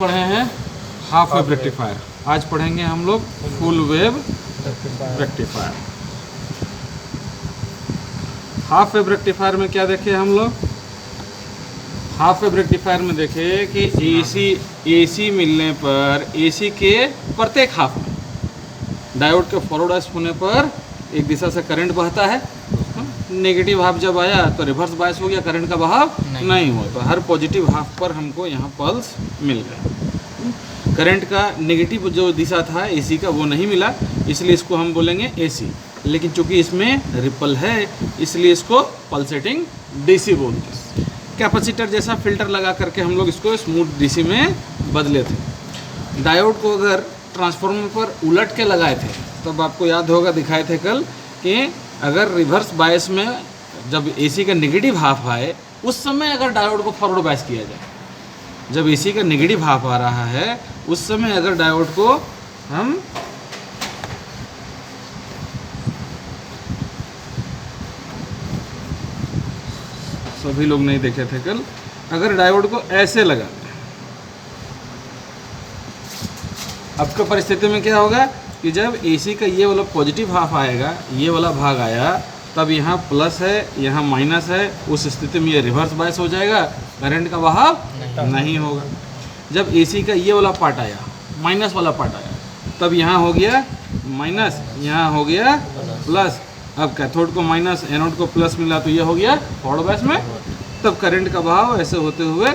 पढ़े हैं half wave rectifier. आज पढ़ेंगे हम लोग full wave rectifier. Half wave rectifier में क्या देखे हम लोग? हाफ वेव रेक्टिफायर में देखे कि एसी मिलने पर एसी के प्रत्येक हाफ में डायोड के फॉरवर्ड बायस होने पर एक दिशा से करंट बहता है। नेगेटिव हाफ जब आया तो रिवर्स बायस हो गया, करंट का बहाव नहीं हुआ। तो हर पॉजिटिव हाफ पर हमको यहाँ पल्स मिल गया। करंट का नेगेटिव जो दिशा था एसी का वो नहीं मिला, इसलिए इसको हम बोलेंगे एसी। लेकिन चूंकि इसमें रिपल है इसलिए इसको पल्सेटिंग डीसी बोलते हैं। कैपेसिटर जैसा फिल्टर लगा करके हम लोग इसको स्मूथ डीसी में बदले थे। डायोड को अगर ट्रांसफार्मर पर उलट के लगाए थे तब आपको याद होगा, दिखाए थे कल, कि अगर रिवर्स बायस में जब एसी का नेगेटिव हाफ आए उस समय अगर डायोड को फॉरवर्ड बायस किया जाए, जब एसी का नेगेटिव हाफ आ रहा है उस समय अगर डायोड को हम सभी लोग नहीं देखे थे कल, अगर डायोड को ऐसे लगा दें, अब की परिस्थिति में क्या होगा कि जब एसी का ये वाला पॉजिटिव हाफ आएगा, ये वाला भाग आया, तब यहाँ प्लस है यहाँ माइनस है, उस स्थिति में ये रिवर्स बायस हो जाएगा, करंट का बहाव नहीं होगा। जब एसी का ये वाला पार्ट आया, माइनस वाला पार्ट आया, तब यहाँ हो गया माइनस, यहाँ हो गया प्लस। अब कैथोड को माइनस, एनोड को प्लस मिला तो ये हो गया फॉरवर्ड बायस में, तब करंट का बहाव ऐसे होते हुए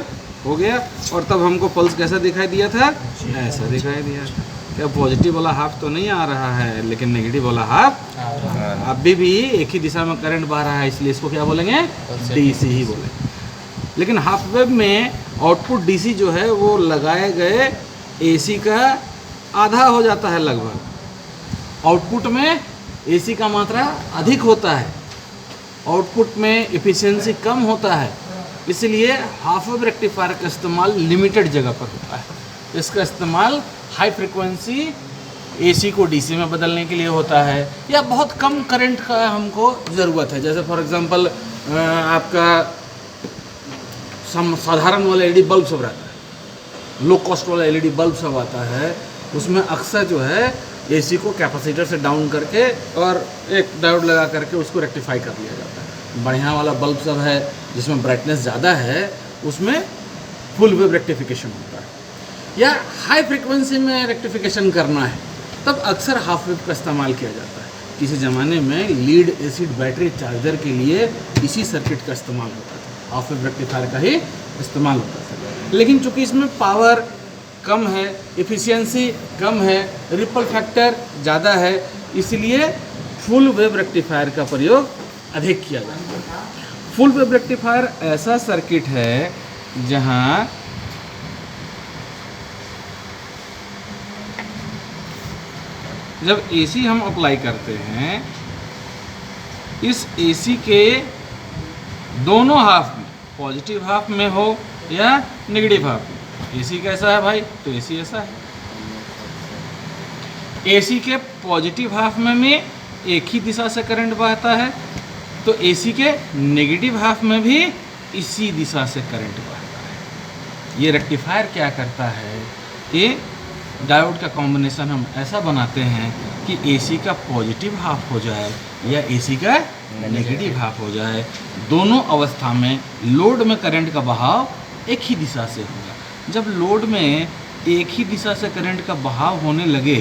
हो गया। और तब हमको पल्स कैसा दिखाई दिया था? ऐसा दिखाई दिया था। क्या पॉजिटिव वाला हाफ तो नहीं आ रहा है, लेकिन नेगेटिव वाला हाफ अभी भी एक ही दिशा में करंट बह रहा है, इसलिए इसको क्या बोलेंगे? डीसी ही बोलेंगे। लेकिन हाफ वेव में आउटपुट डीसी जो है वो लगाए गए एसी का आधा हो जाता है लगभग। आउटपुट में एसी का मात्रा अधिक होता है, आउटपुट में एफिशिएंसी कम होता है, इसलिए हाफ वेव रेक्टिफायर का इस्तेमाल लिमिटेड जगह पर होता है। इसका इस्तेमाल हाई फ्रिक्वेंसी एसी को डीसी में बदलने के लिए होता है, या बहुत कम करंट का हमको ज़रूरत है। जैसे फॉर एग्जांपल आपका साधारण वाला एलईडी बल्ब सब रहता है, लो कॉस्ट वाला एलईडी बल्ब सब आता है, उसमें अक्सर जो है एसी को कैपेसिटर से डाउन करके और एक डायोड लगा करके उसको रेक्टिफाई कर लिया जाता है। बढ़िया वाला बल्ब सब है जिसमें ब्राइटनेस ज़्यादा है, उसमें फुल वेव रेक्टिफिकेशन होता है। या हाई फ्रिक्वेंसी में रेक्टिफिकेशन करना है तब अक्सर हाफ वेव का इस्तेमाल किया जाता है। किसी ज़माने में लीड एसिड बैटरी चार्जर के लिए इसी सर्किट का इस्तेमाल होता था, हाफ वेव रेक्टिफायर का ही इस्तेमाल होता था। लेकिन चूंकि इसमें पावर कम है, एफिशिएंसी कम है, रिपल फैक्टर ज़्यादा है, इसलिए फुल वेव रेक्टिफायर का प्रयोग अधिक किया जाता है। फुल वेव रेक्टिफायर ऐसा सर्किट है जहाँ जब एसी हम अप्लाई करते हैं, इस एसी के दोनों हाफ में, पॉजिटिव हाफ में हो या नेगेटिव हाफ में, एसी कैसा है भाई? तो एसी ऐसा है। एसी के पॉजिटिव हाफ में एक ही दिशा से करंट बहता है, तो एसी के नेगेटिव हाफ में भी इसी दिशा से करंट बहता है। ये रेक्टिफायर क्या करता है, ये डायोड का कॉम्बिनेशन हम ऐसा बनाते हैं कि एसी का पॉजिटिव हाफ हो जाए या एसी का नेगेटिव हाफ हो जाए, दोनों अवस्था में लोड में करंट का बहाव एक ही दिशा से होगा। जब लोड में एक ही दिशा से करंट का बहाव होने लगे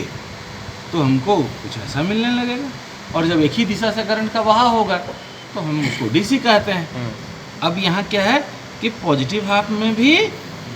तो हमको कुछ ऐसा मिलने लगेगा, और जब एक ही दिशा से करंट का बहाव होगा तो हम उसको डीसी कहते हैं। अब यहाँ क्या है कि पॉजिटिव हाफ में भी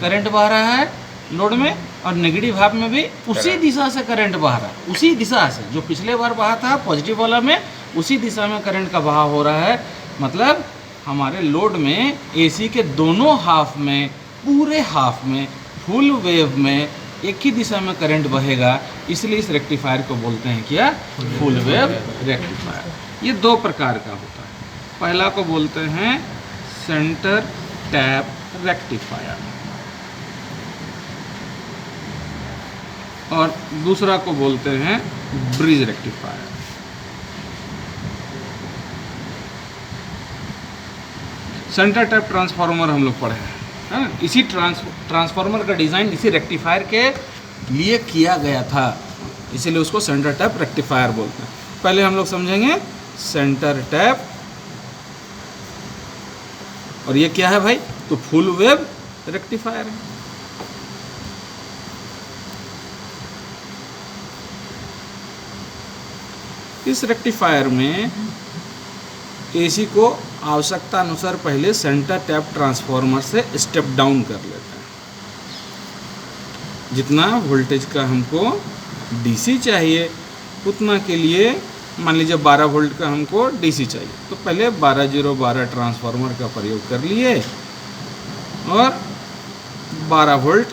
करंट बह रहा है लोड में, और नेगेटिव हाफ में भी उसी दिशा से करंट बह रहा है, उसी दिशा से जो पिछले बार बहा था पॉजिटिव वाला में, उसी दिशा में करंट का बहाव हो रहा है। मतलब हमारे लोड में एसी के दोनों हाफ में, पूरे हाफ में, फुल वेव में एक ही दिशा में करंट बहेगा, इसलिए इस रेक्टिफायर को बोलते हैं क्या? Full wave rectifier. ये दो प्रकार का होता है। पहला को बोलते हैं सेंटर टैप रेक्टिफायर, और दूसरा को बोलते हैं bridge rectifier. Centre tap transformer हम लोग पढ़े हैं। है ना। इसी ट्रांसफार्मर का डिज़ाइन इसी रेक्टिफायर के लिए किया गया था, इसीलिए उसको सेंटर टैप रेक्टिफायर बोलते हैं। पहले हम लोग समझेंगे सेंटर टैप, और ये क्या है भाई, तो फुल वेव रेक्टिफायर है। इस रेक्टिफायर में एसी को आवश्यकता अनुसार पहले सेंटर टैप ट्रांसफार्मर से स्टेप डाउन कर लेता है। जितना वोल्टेज का हमको डीसी चाहिए उतना के लिए, मान लीजिए 12 वोल्ट का हमको डीसी चाहिए, तो पहले 12012 ट्रांसफार्मर का प्रयोग कर लिए और 12 वोल्ट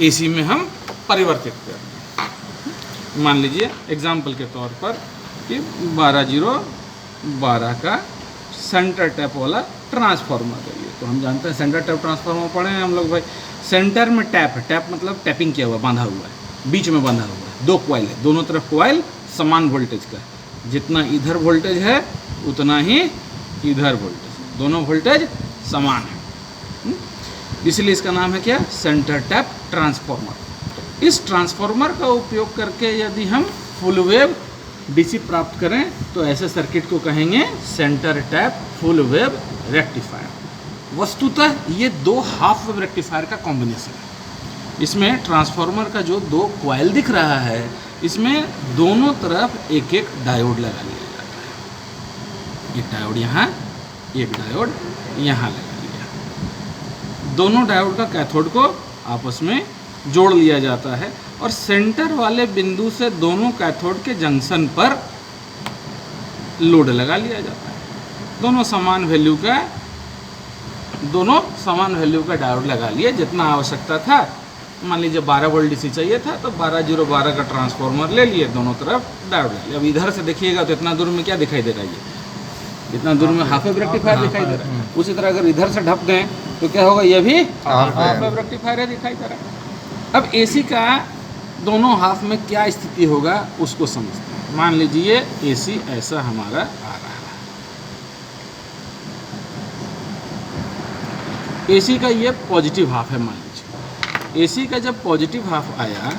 एसी में हम परिवर्तित कर लिए। मान लीजिए एग्जाम्पल के तौर पर कि 12012 का सेंटर टैप वाला ट्रांसफार्मर है ये, तो हम जानते हैं सेंटर टैप ट्रांसफार्मर पढ़े हैं हम लोग भाई। सेंटर में टैप है, टैप मतलब टैपिंग किया हुआ, बांधा हुआ है, बीच में बांधा हुआ है, 2 कॉइल है, दोनों तरफ कॉइल समान वोल्टेज का है, जितना इधर वोल्टेज है उतना ही इधर वोल्टेज है, दोनों वोल्टेज समान है, इसलिए इसका नाम है क्या, सेंटर टैप ट्रांसफार्मर। इस ट्रांसफार्मर का उपयोग करके यदि हम फुल वेव डीसी प्राप्त करें तो ऐसे सर्किट को कहेंगे centre tap full wave rectifier. वस्तुतः ये 2 हाफ वेव रेक्टिफायर का कॉम्बिनेशन है। इसमें ट्रांसफार्मर का जो 2 कॉइल दिख रहा है, इसमें दोनों तरफ एक एक डायोड लगा लिया जाता है, एक डायोड यहाँ, एक डायोड यहाँ लगा लिया। दोनों डायोड का कैथोड को आपस में जोड़ लिया जाता है और सेंटर वाले बिंदु से दोनों कैथोड के जंक्शन पर लोड लगा लिया जाता है। दोनों समान वैल्यू का डायोड लगा लिए, जितना आवश्यकता था। मान लीजिए 12 वोल्ट डीसी चाहिए था तो 12012 का ट्रांसफार्मर ले लिए, दोनों तरफ डायोड ले लिए। अब इधर से देखिएगा तो इतना दूर में क्या दिखाई दे रहा है, ये इतना दूर में हाफ वेव रेक्टिफायर दिखाई दे रहा है। उसी तरह अगर इधर से ढप गए तो क्या होगा, ये भी हाफ वेव रेक्टिफायर दिखाई दे रहा है। अब एसी का दोनों हाफ में क्या स्थिति होगा उसको समझते हैं। मान लीजिए एसी ऐसा हमारा आ रहा है, एसी का ये पॉजिटिव हाफ है। मान लीजिए एसी का जब पॉजिटिव हाफ आया,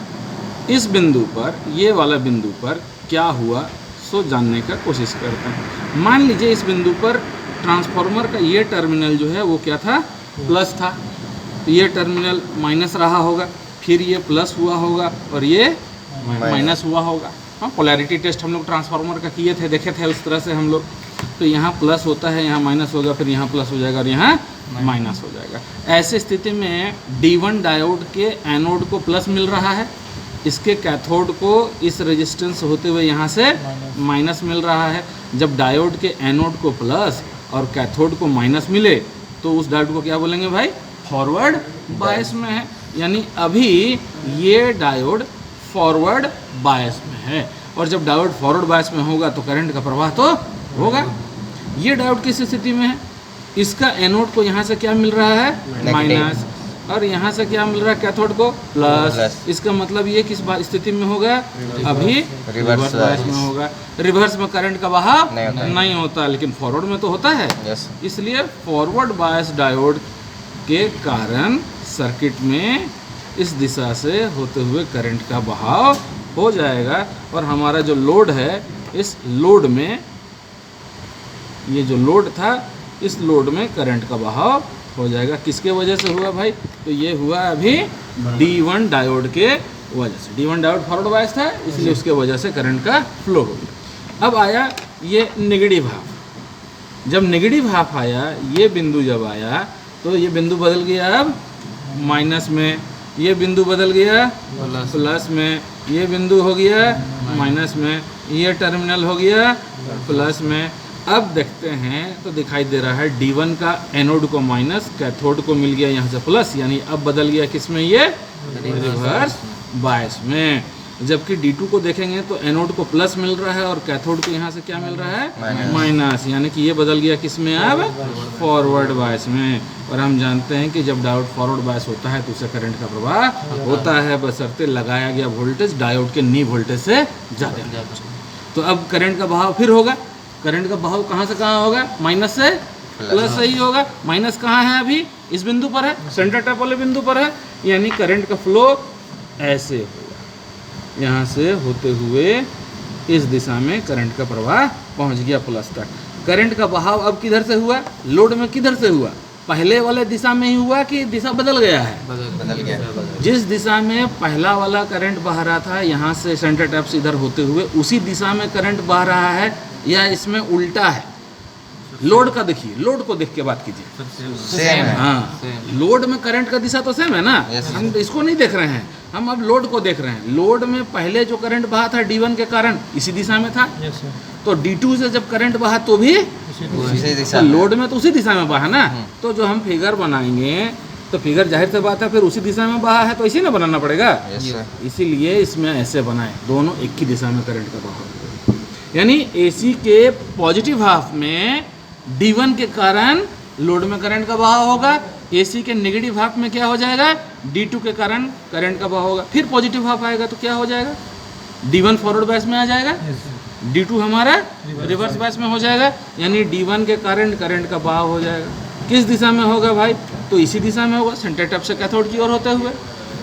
इस बिंदु पर, ये वाला बिंदु पर क्या हुआ सो जानने का कोशिश करते हैं। मान लीजिए इस बिंदु पर ट्रांसफार्मर का ये टर्मिनल जो है वो क्या था, प्लस था, तो ये टर्मिनल माइनस रहा होगा, फिर ये प्लस हुआ होगा और ये माइनस हुआ होगा। हाँ, पोलैरिटी टेस्ट हम लोग ट्रांसफार्मर का किए थे, देखे थे उस तरह से हम लोग। तो यहाँ प्लस होता है, यहाँ माइनस होगा, फिर यहाँ प्लस हो जाएगा और यहाँ माइनस हो जाएगा। ऐसे स्थिति में D1 डायोड के एनोड को प्लस मिल रहा है, इसके कैथोड को इस रेजिस्टेंस होते हुए यहाँ से माइनस मिल रहा है। जब डायोड के एनोड को प्लस और कैथोड को माइनस मिले तो उस डायोड को क्या बोलेंगे भाई, फॉरवर्ड बायस में है। यानी अभी ये डायोड फॉरवर्ड बायस में है, और जब डायोड फॉरवर्ड बायस में होगा तो करंट का प्रवाह तो होगा। ये डायोड किस स्थिति में है, इसका एनोड को यहाँ से क्या मिल रहा है, माइनस, और यहाँ से क्या मिल रहा है, कैथोड को प्लस। इसका मतलब ये किस स्थिति में होगा, अभी रिवर्स बायस में होगा। रिवर्स में करंट का बहाव नहीं होता, लेकिन फॉरवर्ड में तो होता है। इसलिए फॉरवर्ड बायस डायोड के कारण सर्किट में इस दिशा से होते हुए करंट का बहाव हो जाएगा, और हमारा जो लोड है, इस लोड में, ये जो लोड था, इस लोड में करंट का बहाव हो जाएगा। किसके वजह से हुआ भाई, तो ये हुआ अभी D1 डायोड के वजह से। D1 डायोड फॉरवर्ड बायस था, इसलिए उसके वजह से करंट का फ्लो हो गया। अब आया ये नेगेटिव हाफ। जब नेगेटिव हाफ आया, ये बिंदु जब आया तो ये बिंदु बदल गया अब माइनस में, ये बिंदु बदल गया प्लस में, ये बिंदु हो गया माइनस में, ये टर्मिनल हो गया प्लस में। अब देखते हैं तो दिखाई दे रहा है D1 का एनोड को माइनस, कैथोड को मिल गया यहाँ से प्लस, यानी अब बदल गया किस में, ये रिवर्स बायस में। जबकि D2 को देखेंगे तो एनोड को प्लस मिल रहा है और कैथोड को यहाँ से क्या मिल रहा है, माइनस, यानी कि ये बदल गया किस में, अब फॉरवर्ड बायस में। और हम जानते हैं कि जब डायोड फॉरवर्ड बायस होता है तो उससे करंट का प्रवाह होता है, बशर्ते लगाया गया वोल्टेज डायोड के नी वोल्टेज से ज़्यादा। तो अब करंट का बहाव फिर होगा। करंट का बहाव कहाँ से कहाँ होगा, माइनस से प्लस सही होगा। माइनस कहाँ है अभी? इस बिंदु पर है, सेंटर टैप वाले बिंदु पर है, यानी करंट का फ्लो ऐसे होगा, यहाँ से होते हुए इस दिशा में करंट का प्रवाह पहुँच गया प्लस तक। करंट का बहाव अब किधर से हुआ? लोड में किधर से हुआ? पहले वाले दिशा में ही हुआ कि दिशा बदल गया है? बदल गया। जिस दिशा में पहला वाला करंट बह रहा था यहाँ से सेंटर टैप से इधर होते हुए, उसी दिशा में करंट बह रहा है या इसमें उल्टा है? लोड का देखिए, लोड को देख के बात कीजिए। सेम है। हाँ, लोड में करंट का दिशा तो सेम है ना। हम इसको नहीं देख रहे हैं, हम अब लोड को देख रहे हैं। लोड में पहले जो करंट बहा था D1 के कारण इसी दिशा में था, तो D2 से जब करंट बहा तो भी उसी दिशा तो में। लोड में तो उसी दिशा में बहा ना। तो जो हम फिगर बनाएंगे तो फिगर जाहिर सी बात है फिर उसी दिशा में बहा है तो इसी ना बनाना पड़ेगा। Yes sir. इसीलिए इसमें ऐसे बनाए, दोनों एक ही दिशा में करंट का बहाव, यानी AC के पॉजिटिव हाफ में D1 के कारण लोड में करंट का बहाव होगा, AC के नेगेटिव हाफ में क्या हो जाएगा? D2 के कारण करंट का बहाव होगा। फिर पॉजिटिव हाफ आएगा तो क्या हो जाएगा? D1 फॉरवर्ड बैच में आ जाएगा, D2 हमारा रिवर्स बैच में हो जाएगा, यानी D1 के कारण करंट का बहाव हो जाएगा। किस दिशा में होगा भाई? तो इसी दिशा में होगा, सेंटर टैप से कैथोड की ओर होते हुए।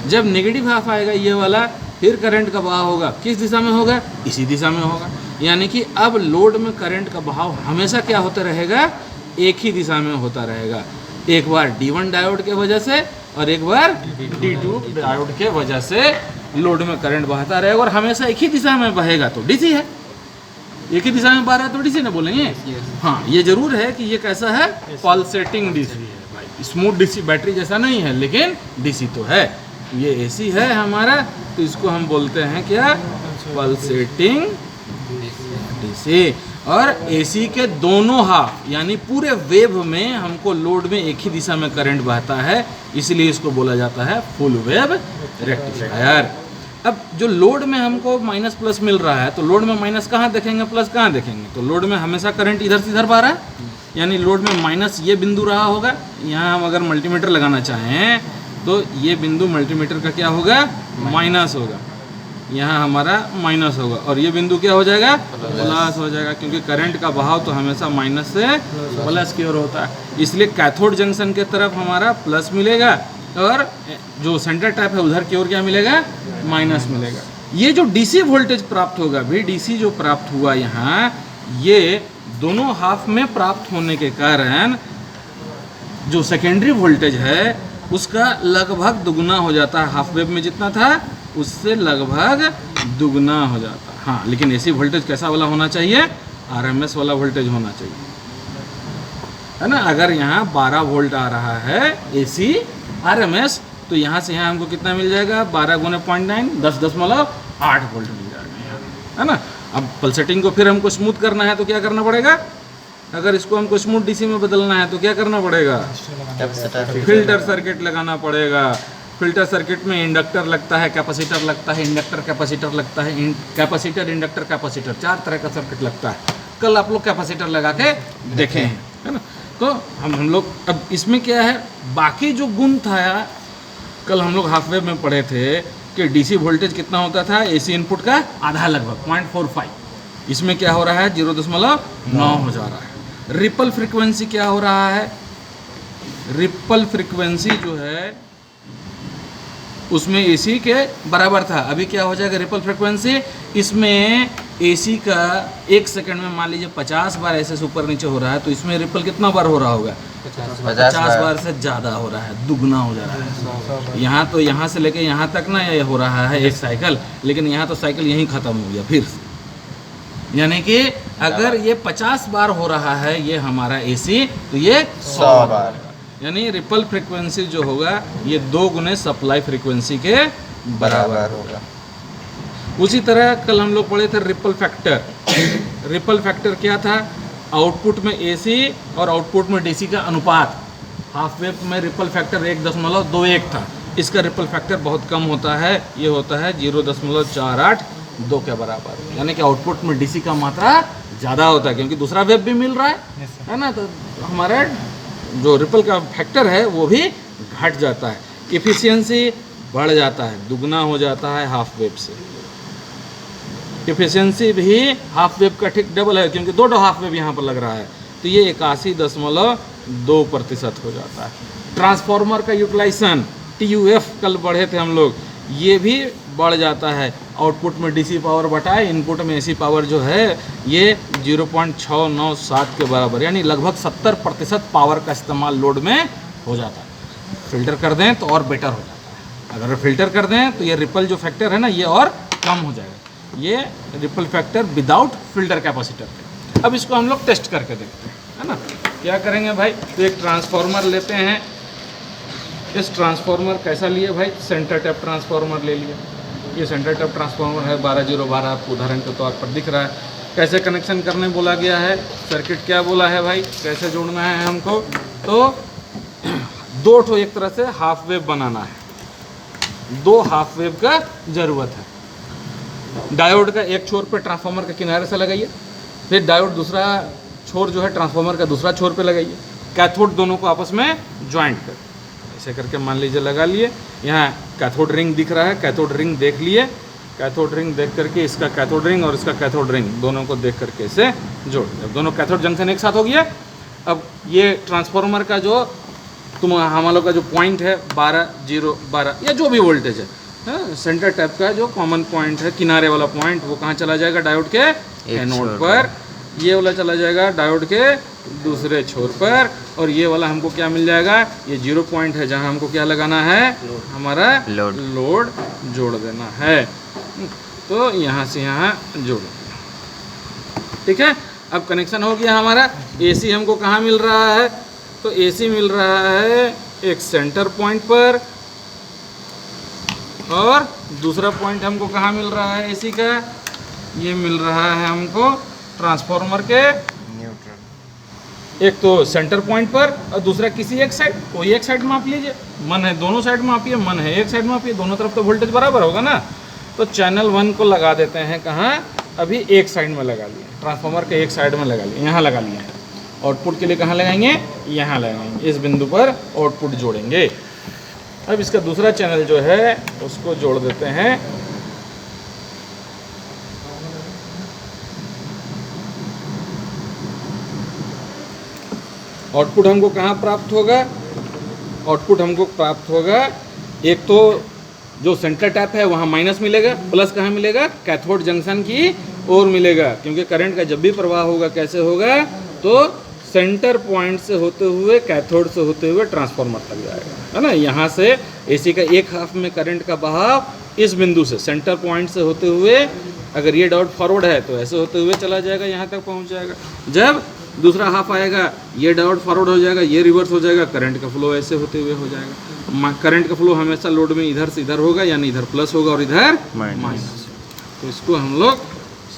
जब नेगेटिव हाफ आएगा ये वाला, फिर करंट का बहाव होगा, किस दिशा में होगा? इसी दिशा में होगा। यानी कि अब लोड में करंट का बहाव हमेशा क्या होता रहेगा? एक ही दिशा में होता रहेगा। एक बार D1 डायोड के वजह से और एक बार D2 डायोड के वजह से लोड में करंट बहता रहेगा, और हमेशा एक ही दिशा में बहेगा तो DC है। एक ही दिशा में बह रहा है तो DC ना बोलेंगे। हाँ, ये जरूर है कि ये कैसा है? पल्सेटिंग DC है भाई, स्मूथ DC बैटरी जैसा नहीं है, लेकिन DC तो है। ये AC है हमारा, तो इसको हम बोलते हैं क्या? Pulsating DC। और AC के दोनों हाफ यानी पूरे वेव में हमको लोड में एक ही दिशा में करंट बहता है, इसलिए इसको बोला जाता है फुल वेव रेक्टिफायर। अब जो लोड में हमको माइनस प्लस मिल रहा है, तो लोड में माइनस कहाँ देखेंगे, प्लस कहाँ देखेंगे? तो लोड में हमेशा करंट इधर से इधर बह रहा है, यानी लोड में माइनस ये बिंदु रहा होगा। यहाँ हम अगर मल्टीमीटर लगाना चाहें तो ये बिंदु मल्टीमीटर का क्या होगा? माइनस होगा, यहाँ हमारा माइनस होगा, और ये बिंदु क्या हो जाएगा? प्लस हो जाएगा, क्योंकि करंट का बहाव तो हमेशा माइनस से प्लस की ओर होता है। इसलिए कैथोड जंक्शन के तरफ हमारा प्लस मिलेगा, और जो सेंटर टैप है उधर की ओर क्या मिलेगा? माइनस मिलेगा। ये जो DC वोल्टेज प्राप्त होगा भी, DC जो प्राप्त हुआ यहाँ, ये दोनों हाफ में प्राप्त होने के कारण जो सेकेंडरी वोल्टेज है उसका लगभग दुगना हो जाता है। हाफ वेव में जितना था उससे लगभग दुगना हो जाता है। हाँ, लेकिन AC वोल्टेज कैसा वाला होना चाहिए? RMS वाला वोल्टेज होना चाहिए, है ना। अगर यहाँ 12 वोल्ट आ रहा है AC RMS, तो यहाँ से यहाँ हमको कितना मिल जाएगा? 12 गुने 0.9, 10.8 वोल्ट मिल जाएगा यहाँ, है ना। अब पल्सेटिंग को फिर हमको स्मूथ करना है तो क्या करना पड़ेगा? अगर इसको हमको स्मूथ DC में बदलना है तो क्या करना पड़ेगा? फिल्टर सर्किट लगाना पड़ेगा। फिल्टर सर्किट में इंडक्टर लगता है, कैपेसिटर लगता है, इंडक्टर कैपेसिटर लगता है, कैपेसिटर इंडक्टर कैपेसिटर, 4 तरह का सर्किट लगता है। कल आप लोग कैपेसिटर लगा के देखे हैं, है ना। तो हम लोग अब इसमें क्या है, बाकी जो गुण था कल हम लोग हाफ वेव में पढ़े थे कि DC वोल्टेज कितना होता था? AC इनपुट का आधा, लगभग 0.45। इसमें क्या हो रहा है? 0.9 हो जा रहा है। रिपल फ्रीक्वेंसी क्या हो रहा है? रिपल फ्रीक्वेंसी जो है उसमें AC के बराबर था, अभी क्या हो जाएगा? रिपल फ्रीक्वेंसी इसमें AC का 1 सेकंड में मान लीजिए 50 बार ऐसे से ऊपर नीचे हो रहा है, तो इसमें रिपल कितना बार हो रहा होगा? 50 बार से ज़्यादा हो रहा है, दुगना हो जा रहा है। यहाँ तो यहाँ से लेके यहाँ तक ना ये हो रहा है एक साइकिल, लेकिन यहाँ तो साइकिल यहीं ख़त्म हो गया फिर से। यानी कि अगर ये 50 बार हो रहा है ये हमारा AC, तो ये 100 बार, यानी रिपल फ्रीक्वेंसी जो होगा ये 2 गुने सप्लाई फ्रीक्वेंसी के बराबर होगा। उसी तरह कल हम लोग पढ़े थे रिपल फैक्टर। रिपल फैक्टर क्या था? आउटपुट में AC और आउटपुट में DC का अनुपात। हाफ वेव में रिपल फैक्टर 1.21 था, इसका रिपल फैक्टर बहुत कम होता है, ये होता है 0.482 के बराबर, यानी कि आउटपुट में DC का मात्रा ज़्यादा होता है, क्योंकि दूसरा वेव भी मिल रहा है ना। तो हमारा जो रिपल का फैक्टर है वो भी घट जाता है, एफिशिएंसी बढ़ जाता है, दुगना हो जाता है हाफ वेव से। एफिशिएंसी भी हाफ वेव का ठीक डबल है, क्योंकि 2 हाफ वेव यहाँ पर लग रहा है, तो ये 81.2% हो जाता है। ट्रांसफार्मर का यूटिलाइजेशन TUF कल बढ़े थे हम लोग, ये भी बढ़ जाता है। आउटपुट में DC पावर बटाए इनपुट में AC पावर जो है ये 0.697 के बराबर, यानी लगभग 70% पावर का इस्तेमाल लोड में हो जाता है। फिल्टर कर दें तो और बेटर हो जाता है। अगर फिल्टर कर दें तो ये रिपल जो फैक्टर है ना ये और कम हो जाएगा। ये ripple factor without filter capacitor पे। अब इसको हम लोग टेस्ट करके देखते हैं, है ना। क्या करेंगे भाई, तो एक ट्रांसफार्मर लेते हैं। इस ट्रांसफार्मर कैसा लिए भाई, सेंटर टैप ट्रांसफार्मर ले लिए। ये सेंटर टैप ट्रांसफार्मर है 12012, आपको उदाहरण के तौर पर दिख रहा है। कैसे कनेक्शन करने बोला गया है, सर्किट क्या बोला है भाई, कैसे जोड़ना है हमको, तो दो ठो एक तरह से हाफ वेव बनाना है, दो हाफ वेव का ज़रूरत है। डायोड का एक छोर पे ट्रांसफार्मर के किनारे से लगाइए, फिर डायोड दूसरा छोर जो है ट्रांसफार्मर का दूसरा छोर पे लगाइए। कैथोड दोनों को आपस में ज्वाइंट कर, ऐसे करके मान लीजिए लगा लिए। यहाँ कैथोड रिंग दिख रहा है, कैथोड रिंग देख लिए। कैथोड रिंग देख करके इसका कैथोड रिंग और इसका कैथोड रिंग दोनों को देख करके इसे जोड़ दिया। दोनों कैथोड जंक्शन एक साथ हो गया। अब ये ट्रांसफार्मर का जो हम लोग का जो पॉइंट है 12 या जो भी वोल्टेज है, सेंटर टैप का जो कॉमन पॉइंट है, किनारे वाला पॉइंट, वो कहाँ चला जाएगा, डायोड के एनोड पर। ये वाला चला जाएगा डायोड के दूसरे छोर पर। और ये वाला हमको क्या मिल जाएगा, ये 0 पॉइंट है जहाँ हमको क्या लगाना है, हमारा लोड जोड़ देना है। तो यहाँ से यहाँ जोड़ देना, ठीक है। अब कनेक्शन हो गया हमारा। AC हमको कहाँ मिल रहा है, तो AC मिल रहा है एक सेंटर पॉइंट पर, और दूसरा पॉइंट हमको कहाँ मिल रहा है AC का, ये मिल रहा है हमको ट्रांसफार्मर के न्यूट्रल। एक तो सेंटर पॉइंट पर और दूसरा किसी एक साइड, कोई एक साइड माप लीजिए। मन है दोनों साइड मापिए, मन है एक साइड मापिए, दोनों तरफ तो वोल्टेज बराबर होगा ना। तो चैनल 1 को लगा देते हैं कहाँ, अभी एक साइड में लगा लिए, ट्रांसफार्मर के एक साइड में लगा लिए, यहाँ लगा लिए हैं। आउटपुट के लिए कहाँ लगाएंगे, यहाँ लगाएंगे, इस बिंदु पर आउटपुट जोड़ेंगे। अब इसका दूसरा चैनल जो है उसको जोड़ देते हैं। आउटपुट हमको कहाँ प्राप्त होगा, आउटपुट हमको प्राप्त होगा, एक तो जो सेंटर टैप है वहाँ माइनस मिलेगा, प्लस कहाँ मिलेगा, कैथोड जंक्शन की ओर मिलेगा। क्योंकि करंट का जब भी प्रवाह होगा कैसे होगा, तो सेंटर पॉइंट से होते हुए कैथोड से होते हुए ट्रांसफार्मर तक जाएगा, है ना। यहाँ से AC का एक हाफ में करंट का बहाव इस बिंदु से सेंटर पॉइंट से होते हुए, अगर ये डायोड फॉरवर्ड है तो ऐसे होते हुए चला जाएगा, यहाँ तक पहुँच जाएगा। जब दूसरा हाफ आएगा, ये डायोड फॉरवर्ड हो जाएगा, ये रिवर्स हो जाएगा, करंट का फ्लो ऐसे होते हुए हो जाएगा। करंट का फ्लो हमेशा लोड में इधर से इधर होगा, यानी इधर प्लस होगा और इधर माइनस। तो इसको हम लोग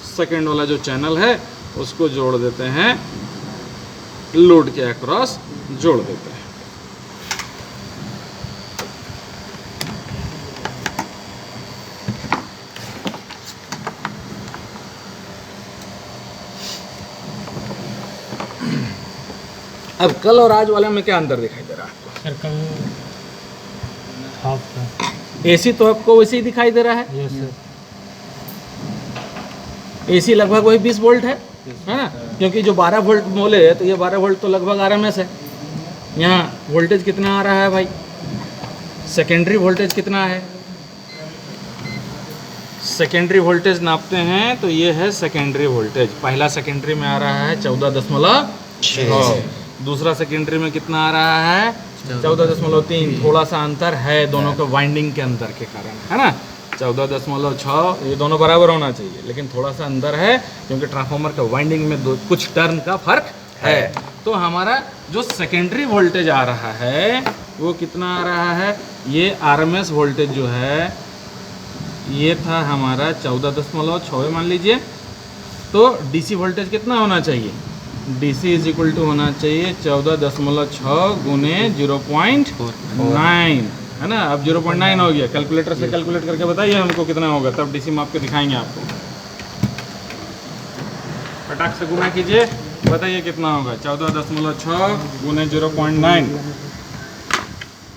सेकेंड वाला जो चैनल है उसको जोड़ देते हैं, लोड के अक्रॉस जोड़ देते हैं। अब कल और आज वाले में क्या अंतर दिखाई दे रहा है आपको? सर कल हाफ था, AC तो आपको वैसे ही दिखाई दे रहा है। Yes sir. AC लगभग वही 20 वोल्ट है ना, क्योंकि जो 12 वोल्ट बोले तो ये 12 वोल्ट तो लगभग RMS है। यहाँ वोल्टेज कितना आ रहा है भाई, सेकेंडरी वोल्टेज कितना है, सेकेंडरी वोल्टेज नापते हैं तो ये है सेकेंडरी वोल्टेज। पहला सेकेंडरी में आ रहा है 14.6, दूसरा सेकेंडरी में कितना आ रहा है 14.3। थोड़ा सा अंतर है दोनों के वाइंडिंग के अंतर के कारण, है ना। 14.6 ये दोनों बराबर होना चाहिए, लेकिन थोड़ा सा अंदर है क्योंकि ट्रांसफार्मर का वाइंडिंग में कुछ टर्न का फर्क है। तो हमारा जो सेकेंडरी वोल्टेज आ रहा है वो कितना आ रहा है, ये RMS वोल्टेज जो है ये था हमारा 14.6 मान लीजिए। तो DC वोल्टेज कितना होना चाहिए, DC इज इक्वल टू होना चाहिए 14.6 गुने 0.9, है ना। अब 0.9 हो गया, कैलकुलेटर से कैलकुलेट करके बताइए हमको कितना होगा, तब DC माप के दिखाएंगे आपको। फटाक से गुना कीजिए, बताइए कितना होगा। 14.6 गुने 0.9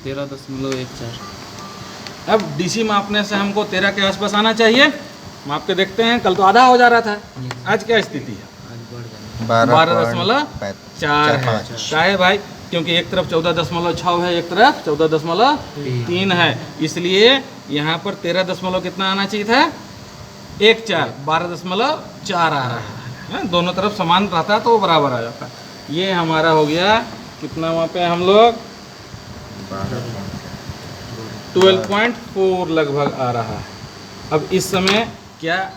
13.14। अब DC मापने से हमको 13 के आसपास आना चाहिए। माप के देखते हैं, कल तो आधा हो जा रहा था, आज क्या स्थिति है, आज बढ़ गया। 12.4 है। क्या है भाई? क्योंकि एक तरफ 14.6 है, एक तरफ 14.3 है, इसलिए यहाँ पर 13 कितना आना चाहिए था? 14, 12.4 आ रहा है। दोनों तरफ समान रहता तो वो बराबर आ जाता। ये हमारा हो गया कितना, वहाँ पे हम लोग 12.4 लगभग आ रहा है। अब इस समय क्या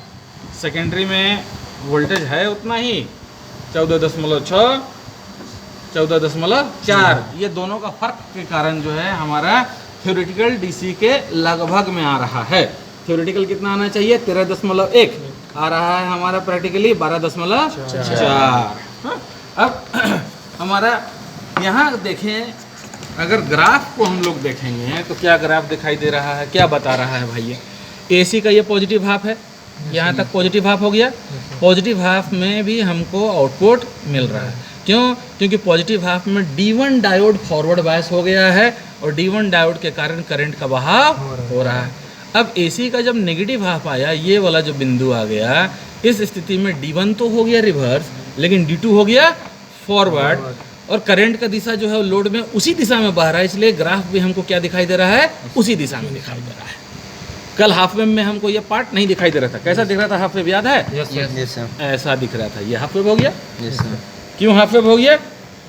सेकेंडरी में वोल्टेज है उतना ही? 14.6, 14.4, ये दोनों का फर्क के कारण जो है हमारा थ्योरेटिकल डीसी के लगभग में आ रहा है। थ्योरेटिकल कितना आना चाहिए? 13.1 आ रहा है, हमारा प्रैक्टिकली 12.4। अब हमारा यहाँ देखें, अगर ग्राफ को हम लोग देखेंगे तो क्या ग्राफ दिखाई दे रहा है, क्या बता रहा है भाई? एसी का ये पॉजिटिव हाफ है, यहाँ तक पॉजिटिव हाफ हो गया। पॉजिटिव हाफ में भी हमको आउटपुट मिल रहा है। क्यों? क्योंकि पॉजिटिव हाफ में D1 डायोड फॉरवर्ड बायस हो गया है और D1 डायोड के कारण करंट का बहाव हो रहा है। अब एसी का जब नेगेटिव हाफ आया, ये वाला जो बिंदु आ गया, इस स्थिति में D1 तो हो गया रिवर्स, लेकिन D2 हो गया फॉरवर्ड, और करंट का दिशा जो है लोड में उसी दिशा में बह रहा है, इसलिए ग्राफ भी हमको क्या दिखाई दे रहा है? उसी दिशा में दिखाई दे रहा है। कल हाफ वेव में हमको ये पार्ट नहीं दिखाई दे रहा था। कैसा दिख रहा था हाफ वेव, याद है? ऐसा दिख रहा था। ये हाफ वेव हो गया। क्यों हाफ वेव हो गया?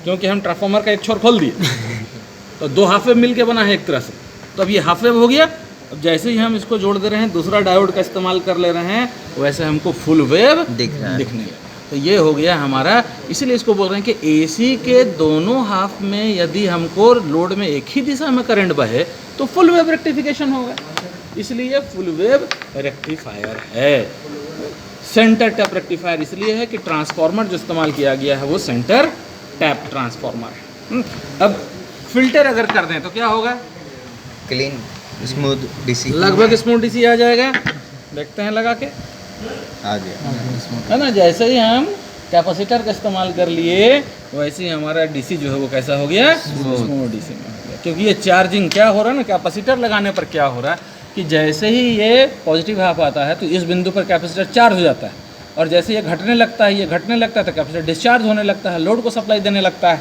क्योंकि हम ट्रांसफार्मर का एक छोर खोल दिए तो दो हाफ वेव मिल के बना है एक तरह से, तो अब ये हाफ वेव हो गया। अब जैसे ही हम इसको जोड़ दे रहे हैं, दूसरा डायोड का इस्तेमाल कर ले रहे हैं, वैसे हमको फुल वेव दिखने लगा। तो ये हो गया हमारा, इसीलिए इसको बोल रहे हैं कि एसी के दोनों हाफ में यदि हमको लोड में एक ही दिशा में करंट बहे तो फुल वेव रेक्टिफिकेशन होगा, इसलिए फुल वेव रेक्टिफायर है। सेंटर टैप रेक्टिफायर इसलिए है कि ट्रांसफार्मर जो इस्तेमाल किया गया है वो सेंटर टैप ट्रांसफार्मर है। अब फिल्टर अगर कर दें तो क्या होगा? क्लीन स्मूथ डीसी, लगभग स्मूथ डीसी आ जाएगा। देखते हैं लगा के, आ गया है ना? जैसे ही हम कैपेसिटर का इस्तेमाल कर लिए, वैसे ही हमारा डीसी जो है वो कैसा हो गया? स्मूथ डीसी में हो गया। क्योंकि ये चार्जिंग क्या हो रहा है ना, कैपेसिटर लगाने पर क्या हो रहा है कि जैसे ही ये पॉजिटिव हाफ आता है तो इस बिंदु पर कैपेसिटर चार्ज हो जाता है, और जैसे ये घटने लगता है, ये घटने लगता है तो कैपेसिटर डिस्चार्ज होने लगता है, लोड को सप्लाई देने लगता है।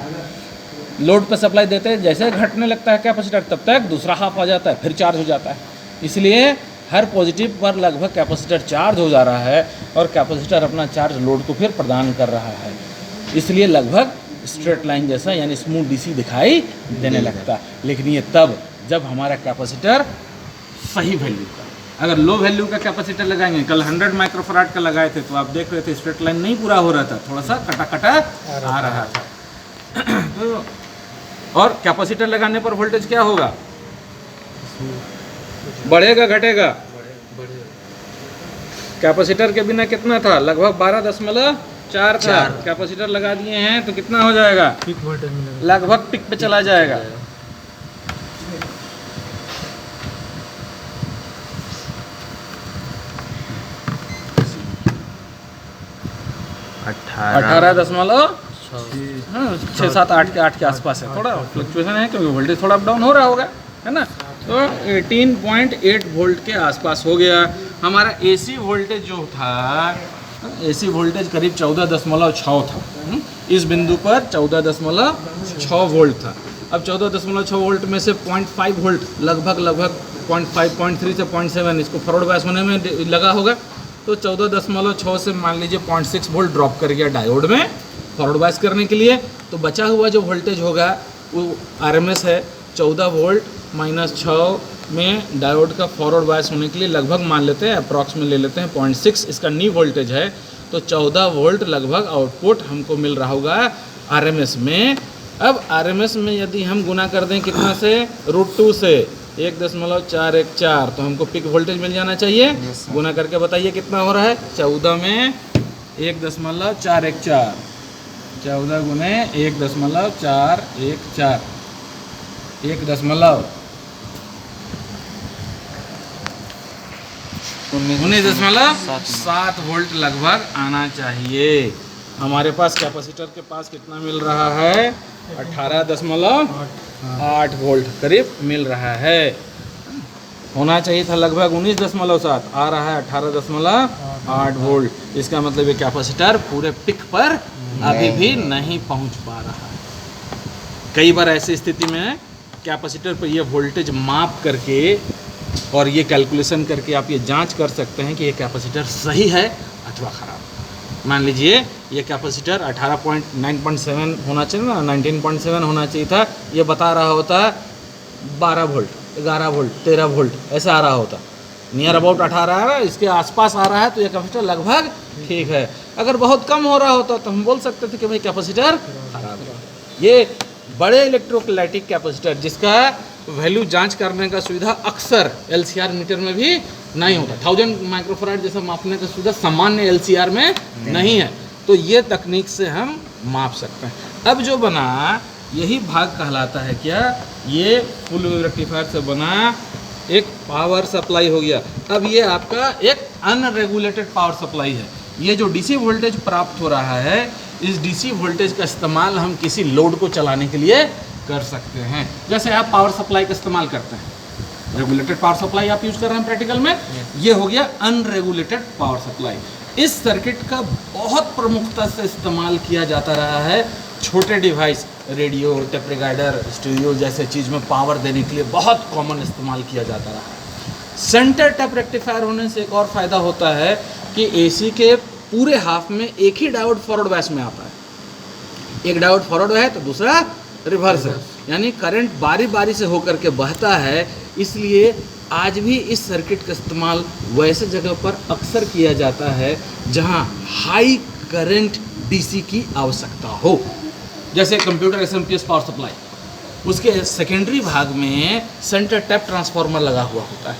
लोड पर सप्लाई देते हैं, जैसे घटने लगता है कैपेसिटर, तब तक दूसरा हाफ आ जाता है, फिर चार्ज हो जाता है। इसलिए हर पॉजिटिव पर लगभग कैपेसिटर चार्ज हो जा रहा है और कैपेसिटर अपना चार्ज लोड को फिर प्रदान कर रहा है, इसलिए लगभग स्ट्रेट लाइन जैसा यानी स्मूथ डीसी दिखाई देने लगता है। लेकिन ये तब जब हमारा कैपेसिटर सही वैल्यू का, अगर लो वैल्यू का कैपेसिटर लगाएंगे, कल 100 माइक्रोफराड का लगाए थे तो आप देख रहे थे स्ट्रेट लाइन नहीं पूरा हो रहा था, थोड़ा सा कटा कटा आ रहा था। तो और कैपेसिटर लगाने पर वोल्टेज क्या होगा? बढ़ेगा घटेगा? कैपेसिटर के बिना कितना था? लगभग 12.4 था। कैपेसिटर लगा दिए हैं तो कितना हो जाएगा? पीक वोल्टेज मिलेगा, लगभग पिक पे चला जाएगा। अठारह 6.7 8 के आसपास है। थोड़ा फ्लक्चुएशन है क्योंकि वोल्टेज थोड़ा अप डाउन हो रहा होगा, है ना? तो 18.8 वोल्ट के आसपास हो गया। हमारा एसी वोल्टेज जो था, एसी वोल्टेज करीब 14.6 था। इस बिंदु पर 14.6 वोल्ट था। अब 14.6 वोल्ट में से 0.5 वोल्ट लगभग 0.5 0.3 से 0.7 इसको फॉरवर्ड बायस होने में लगा होगा। तो 14.6 से मान लीजिए 0.6 वोल्ट ड्रॉप कर गया डायोड में फॉरवर्ड बायस करने के लिए। तो बचा हुआ जो वोल्टेज होगा वो आरएमएस है। 14 वोल्ट माइनस 6 में डायोड का फॉरवर्ड बायस होने के लिए लगभग मान लेते हैं, अप्रॉक्स में ले लेते हैं 0.6 इसका नी वोल्टेज है। तो 14 वोल्ट लगभग आउटपुट हमको मिल रहा होगा आरएमएस में। अब आरएमएस में यदि हम गुना कर दें कितना से? √2 से 1.414 तो हमको पिक वोल्टेज मिल जाना चाहिए। गुना करके बताइए कितना हो रहा है? 14 में 1.414, 14 गुने 1.414 19.7 वोल्ट लगभग आना चाहिए। हमारे पास कैपेसिटर के पास कितना मिल रहा है? 18.8 वोल्ट करीब मिल रहा है। होना चाहिए था लगभग 19.7, आ रहा है 18.8 वोल्ट। इसका मतलब ये कैपेसिटर पूरे पिक पर अभी भी नहीं पहुंच पा रहा है। कई बार ऐसी स्थिति में कैपेसिटर पर ये वोल्टेज माप करके और ये कैलकुलेशन करके आप ये जांच कर सकते हैं कि ये कैपेसिटर सही है अथवा ख़राब। मान लीजिए ये कैपेसिटर 9.7 होना चाहिए ना, 19.7 होना चाहिए था, ये बता रहा होता 12 वोल्ट, 11 वोल्ट, 13 वोल्ट ऐसा आ रहा होता, नियर अबाउट 18 है, इसके आसपास आ रहा है, तो ये कैपेसिटर लगभग ठीक है। अगर बहुत कम हो रहा होता तो हम बोल सकते थे कि भाई कैपेसिटर खराब है। ये बड़े इलेक्ट्रोलाइटिक कैपेसिटर जिसका वैल्यू जांच करने का सुविधा अक्सर LCR मीटर में भी नहीं होता, 1000 माइक्रोफराड जैसा मापने का सुविधा सामान्य LCR में नहीं है, तो ये तकनीक से हम माप सकते हैं। अब जो बना यही भाग कहलाता है क्या, ये फुल वेव रेक्टिफायर से बना एक पावर सप्लाई हो गया। अब ये आपका एक अनरेगुलेटेड पावर सप्लाई है। ये जो DC वोल्टेज प्राप्त हो रहा है, इस DC वोल्टेज का इस्तेमाल हम किसी लोड को चलाने के लिए कर सकते हैं। जैसे आप पावर सप्लाई का इस्तेमाल करते हैं, रेगुलेटेड पावर सप्लाई आप यूज कर रहे हैं प्रैक्टिकल में, ये हो गया अनरेगुलेटेड पावर सप्लाई। इस सर्किट का बहुत प्रमुखता से इस्तेमाल किया जाता रहा है छोटे device, radio, tape recorder, stereo जैसे चीज़ में पावर देने के लिए बहुत कॉमन इस्तेमाल किया जाता रहा है। सेंटर टैप रेक्टिफायर होने से एक और फ़ायदा होता है कि AC के पूरे हाफ में एक ही डायोड फॉरवर्ड बायस में आता है। एक डायोड फॉरवर्ड है तो दूसरा रिवर्स है, यानी करंट बारी बारी से होकर के बहता है। इसलिए आज भी इस सर्किट का इस्तेमाल वैसे जगह पर अक्सर किया जाता है जहां हाई करंट DC की आवश्यकता हो, जैसे कंप्यूटर SMPS पावर सप्लाई, उसके सेकेंडरी भाग में सेंटर टैप ट्रांसफार्मर लगा हुआ होता है,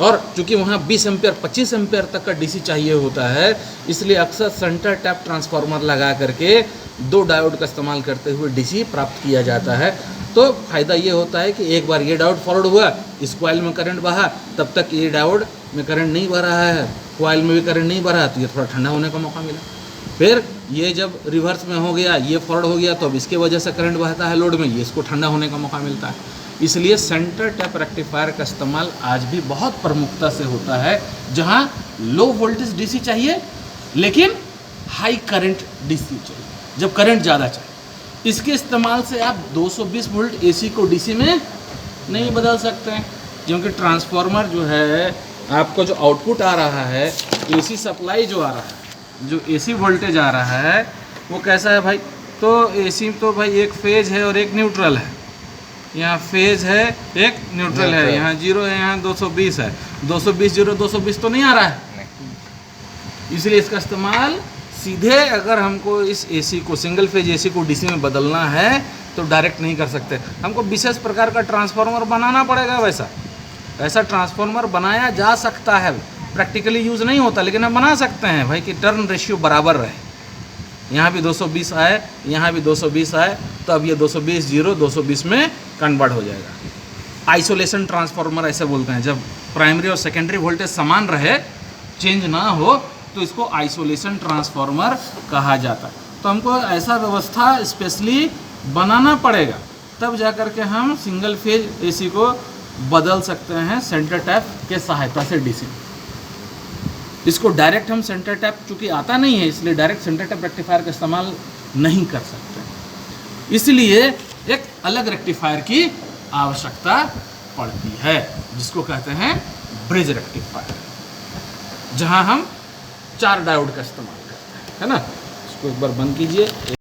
और चूंकि वहाँ 20 एम्पियर 25 एम्पियर तक का DC चाहिए होता है, इसलिए अक्सर सेंटर टैप ट्रांसफार्मर लगा करके 2 डायोड का इस्तेमाल करते हुए DC प्राप्त किया जाता है। तो फ़ायदा ये होता है कि एक बार ये डायोड फॉरवर्ड हुआ, इस कॉइल में करंट बहा, तब तक ये डायोड में करंट नहीं बह रहा है, कॉइल में भी करंट नहीं बह रहा, तो ये थोड़ा ठंडा होने का मौका मिला। फिर ये जब रिवर्स में हो गया, ये फॉरवर्ड हो गया, तो अब इसके वजह से करंट बहता है लोड में, ये इसको ठंडा होने का मौका मिलता है। इसलिए सेंटर टैप रेक्टिफायर का इस्तेमाल आज भी बहुत प्रमुखता से होता है जहां लो वोल्टेज DC चाहिए लेकिन हाई करंट DC चाहिए, जब करंट ज़्यादा चाहिए। इसके इस्तेमाल से आप 220 वोल्ट AC को DC में नहीं बदल सकते हैं, क्योंकि ट्रांसफार्मर जो है आपको जो आउटपुट आ रहा है, AC सप्लाई जो आ रहा है, जो AC वोल्टेज आ रहा है वो कैसा है भाई, तो AC तो भाई एक फेज है और एक न्यूट्रल है। यहाँ फेज है, एक न्यूट्रल है, यहाँ 0 है, यहाँ 220 है। 220 0 220 तो नहीं आ रहा है, इसलिए इसका इस्तेमाल सीधे अगर हमको इस AC को, सिंगल फेज AC को DC में बदलना है तो डायरेक्ट नहीं कर सकते, हमको विशेष प्रकार का ट्रांसफार्मर बनाना पड़ेगा। वैसा ट्रांसफार्मर बनाया जा सकता है, प्रैक्टिकली यूज़ नहीं होता, लेकिन हम बना सकते हैं भाई कि टर्न रेशियो बराबर रहे। यहाँ भी 220 आए, यहाँ भी 220 आए, तो अब ये 220 0 220 में कन्वर्ट हो जाएगा। आइसोलेशन ट्रांसफार्मर ऐसे बोलते हैं, जब प्राइमरी और सेकेंडरी वोल्टेज समान रहे, चेंज ना हो, तो इसको आइसोलेशन ट्रांसफार्मर कहा जाता है। तो हमको ऐसा व्यवस्था स्पेशली बनाना पड़ेगा, तब जा कर के हम सिंगल फेज AC को बदल सकते हैं सेंटर टैप के सहायता से DC। इसको डायरेक्ट हम सेंटर टैप चूँकि आता नहीं है, इसलिए डायरेक्ट सेंटर टैप रेक्टिफायर का इस्तेमाल नहीं कर सकते, इसलिए एक अलग रेक्टिफायर की आवश्यकता पड़ती है, जिसको कहते हैं ब्रिज रेक्टिफायर, जहां हम 4 डायोड का इस्तेमाल करते हैं, है ना। इसको एक बार बंद कीजिए।